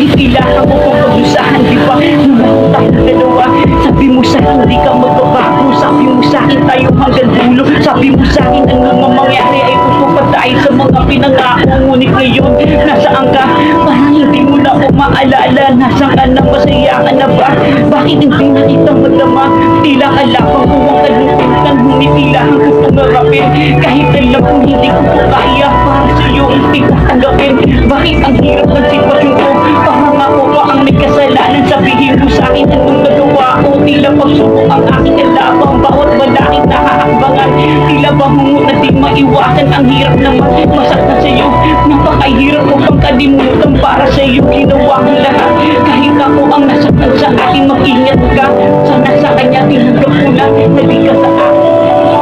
Bakit kailangan mo kong pagdusahan, di ba? Nung tayong dalawa, sabi mo sa hindi ka magbabago. Sabi mo sa akin tayo hanggang dulo. Sabi mo sa akin anong mangyari ay tutupad tayo sa mga pinangako. Ngunit ngayon, nasaan ka? Parang hindi mo na ako maalala. Nasaan ka na, masaya ka na ba? Bakit hindi na kita madama? Tila kalapang huwag kalungkutan. Ngunit tila ang gusto ngarapin. Kahit alam kong hindi ko po kaya, para sa'yo hindi ko tanggapin. Bakit ang hirap ng sitwasyon ko? Parang ako pa ang may kasalanan. Sabihin mo sa akin anong nagawa ko. Tila pagsubok ang aking alabang. Bawat balakid nakakakbangan. Tila bangungot na di maiwasan. Ang hirap naman masaktan sa'yo. Napakahirap ko pang kalimutan. Para sa'yo ginawa ko lahat. Kahit ako ang nasaktan sa akin, mag-ingat ka. Sana sa kanya tinanggap ko na di ka sa akin.